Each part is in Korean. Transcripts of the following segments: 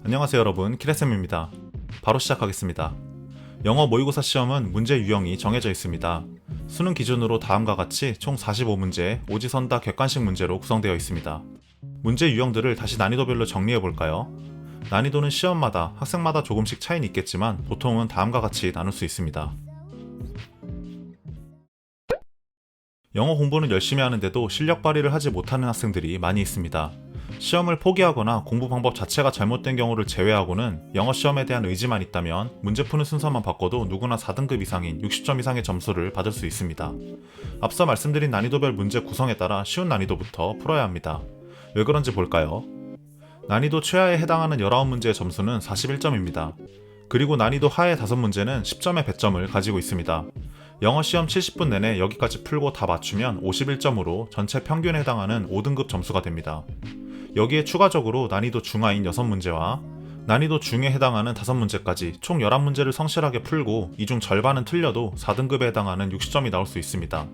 안녕하세요 여러분, 키레쌤입니다. 바로 시작하겠습니다. 영어 모의고사 시험은 문제 유형이 정해져 있습니다. 수능 기준으로 다음과 같이 총 45문제, 오지선다 객관식 문제로 구성되어 있습니다. 문제 유형들을 다시 난이도별로 정리해볼까요? 난이도는 시험마다, 학생마다 조금씩 차이는 있겠지만 보통은 다음과 같이 나눌 수 있습니다. 영어 공부는 열심히 하는데도 실력 발휘를 하지 못하는 학생들이 많이 있습니다. 시험을 포기하거나 공부 방법 자체가 잘못된 경우를 제외하고는 영어 시험에 대한 의지만 있다면 문제 푸는 순서만 바꿔도 누구나 4등급 이상인 60점 이상의 점수를 받을 수 있습니다. 앞서 말씀드린 난이도별 문제 구성에 따라 쉬운 난이도부터 풀어야 합니다. 왜 그런지 볼까요? 난이도 최하에 해당하는 19문제의 점수는 41점입니다. 그리고 난이도 하의 5문제는 10점의 배점을 가지고 있습니다. 영어 시험 70분 내내 여기까지 풀고 다 맞추면 51점으로 전체 평균에 해당하는 5등급 점수가 됩니다. 여기에 추가적으로 난이도 중하인 6문제와 난이도 중에 해당하는 5문제까지 총 11문제를 성실하게 풀고 이 중 절반은 틀려도 4등급에 해당하는 60점이 나올 수 있습니다.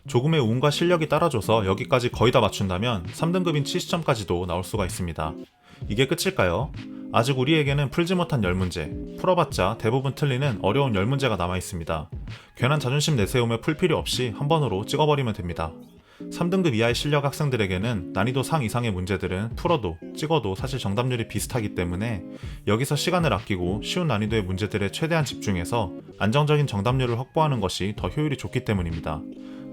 조금의 운과 실력이 따라줘서 여기까지 거의 다 맞춘다면 3등급인 70점까지도 나올 수가 있습니다. 이게 끝일까요? 아직 우리에게는 풀지 못한 10문제, 풀어봤자 대부분 틀리는 어려운 10문제가 남아있습니다. 괜한 자존심 내세우며 풀 필요 없이 한 번으로 찍어버리면 됩니다. 3등급 이하의 실력 학생들에게는 난이도 상 이상의 문제들은 풀어도 찍어도 사실 정답률이 비슷하기 때문에 여기서 시간을 아끼고 쉬운 난이도의 문제들에 최대한 집중해서 안정적인 정답률을 확보하는 것이 더 효율이 좋기 때문입니다.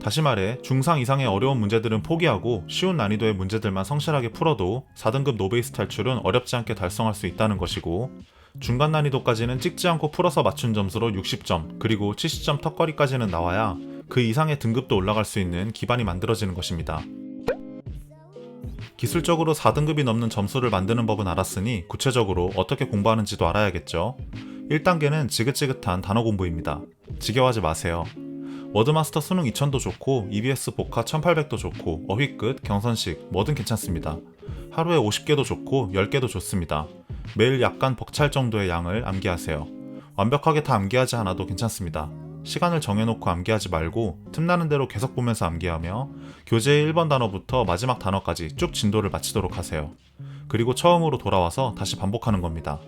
다시 말해 중상 이상의 어려운 문제들은 포기하고 쉬운 난이도의 문제들만 성실하게 풀어도 4등급 노베이스 탈출은 어렵지 않게 달성할 수 있다는 것이고, 중간 난이도까지는 찍지 않고 풀어서 맞춘 점수로 60점 그리고 70점 턱걸이까지는 나와야 그 이상의 등급도 올라갈 수 있는 기반이 만들어지는 것입니다. 기술적으로 4등급이 넘는 점수를 만드는 법은 알았으니 구체적으로 어떻게 공부하는지도 알아야겠죠. 1단계는 지긋지긋한 단어 공부입니다. 지겨워하지 마세요. 워드마스터 수능 2000도 좋고 EBS 복화 1800도 좋고 어휘끝, 경선식 뭐든 괜찮습니다. 하루에 50개도 좋고 10개도 좋습니다. 매일 약간 벅찰 정도의 양을 암기하세요. 완벽하게 다 암기하지 않아도 괜찮습니다. 시간을 정해놓고 암기하지 말고 틈나는 대로 계속 보면서 암기하며 교재의 1번 단어부터 마지막 단어까지 쭉 진도를 마치도록 하세요. 그리고 처음으로 돌아와서 다시 반복하는 겁니다.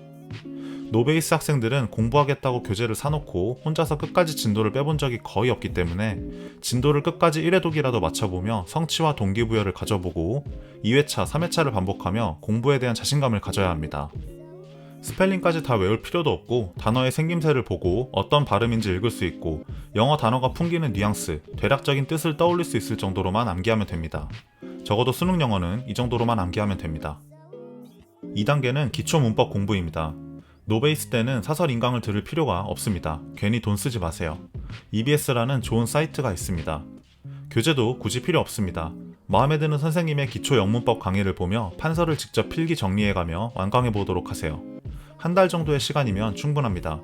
노베이스 학생들은 공부하겠다고 교재를 사놓고 혼자서 끝까지 진도를 빼본 적이 거의 없기 때문에 진도를 끝까지 1회독이라도 맞춰보며 성취와 동기부여를 가져보고 2회차, 3회차를 반복하며 공부에 대한 자신감을 가져야 합니다. 스펠링까지 다 외울 필요도 없고 단어의 생김새를 보고 어떤 발음인지 읽을 수 있고 영어 단어가 풍기는 뉘앙스, 대략적인 뜻을 떠올릴 수 있을 정도로만 암기하면 됩니다. 적어도 수능 영어는 이 정도로만 암기하면 됩니다. 2단계는 기초 문법 공부입니다. 노베이스 때는 사설 인강을 들을 필요가 없습니다. 괜히 돈 쓰지 마세요. EBS라는 좋은 사이트가 있습니다. 교재도 굳이 필요 없습니다. 마음에 드는 선생님의 기초 영문법 강의를 보며 판서를 직접 필기 정리해가며 완강해 보도록 하세요. 한 달 정도의 시간이면 충분합니다.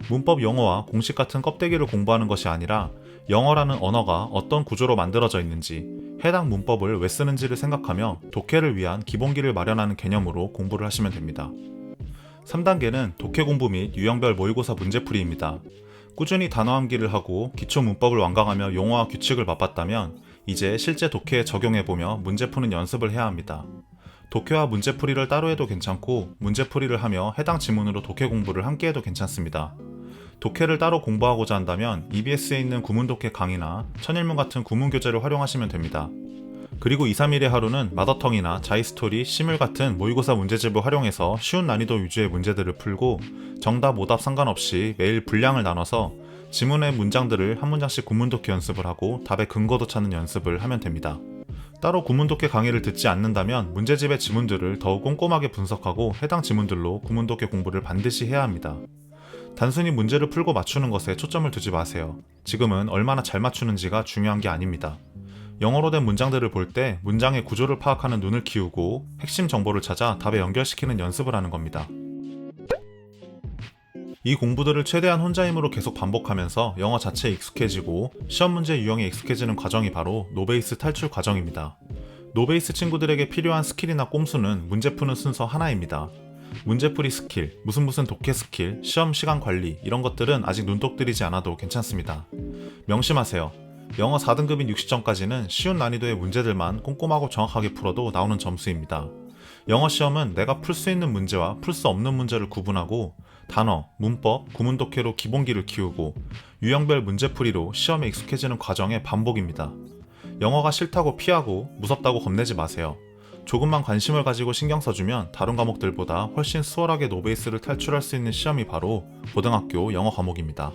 문법 용어와 공식 같은 껍데기를 공부하는 것이 아니라 영어라는 언어가 어떤 구조로 만들어져 있는지, 해당 문법을 왜 쓰는지를 생각하며 독해를 위한 기본기를 마련하는 개념으로 공부를 하시면 됩니다. 3단계는 독해 공부 및 유형별 모의고사 문제풀이입니다. 꾸준히 단어 암기를 하고 기초 문법을 완강하며 용어와 규칙을 맛봤다면 이제 실제 독해에 적용해보며 문제 푸는 연습을 해야 합니다. 독해와 문제풀이를 따로 해도 괜찮고 문제풀이를 하며 해당 지문으로 독해 공부를 함께 해도 괜찮습니다. 독해를 따로 공부하고자 한다면 EBS에 있는 구문독해 강의나 천일문 같은 구문 교재를 활용하시면 됩니다. 그리고 2, 3일의 하루는 마더텅이나 자이스토리, 시뮬 같은 모의고사 문제집을 활용해서 쉬운 난이도 위주의 문제들을 풀고 정답, 오답 상관없이 매일 분량을 나눠서 지문의 문장들을 한 문장씩 구문독해 연습을 하고 답의 근거도 찾는 연습을 하면 됩니다. 따로 구문독해 강의를 듣지 않는다면 문제집의 지문들을 더욱 꼼꼼하게 분석하고 해당 지문들로 구문독해 공부를 반드시 해야 합니다. 단순히 문제를 풀고 맞추는 것에 초점을 두지 마세요. 지금은 얼마나 잘 맞추는지가 중요한 게 아닙니다. 영어로 된 문장들을 볼 때 문장의 구조를 파악하는 눈을 키우고 핵심 정보를 찾아 답에 연결시키는 연습을 하는 겁니다. 이 공부들을 최대한 혼자 힘으로 계속 반복하면서 영어 자체에 익숙해지고 시험 문제 유형에 익숙해지는 과정이 바로 노베이스 탈출 과정입니다. 노베이스 친구들에게 필요한 스킬이나 꼼수는 문제 푸는 순서 하나입니다. 문제풀이 스킬, 무슨 독해 스킬, 시험 시간 관리 이런 것들은 아직 눈독 들이지 않아도 괜찮습니다. 명심하세요. 영어 4등급인 60점까지는 쉬운 난이도의 문제들만 꼼꼼하고 정확하게 풀어도 나오는 점수입니다. 영어 시험은 내가 풀 수 있는 문제와 풀 수 없는 문제를 구분하고 단어, 문법, 구문독해로 기본기를 키우고 유형별 문제풀이로 시험에 익숙해지는 과정의 반복입니다. 영어가 싫다고 피하고 무섭다고 겁내지 마세요. 조금만 관심을 가지고 신경 써주면 다른 과목들보다 훨씬 수월하게 노베이스를 탈출할 수 있는 시험이 바로 고등학교 영어 과목입니다.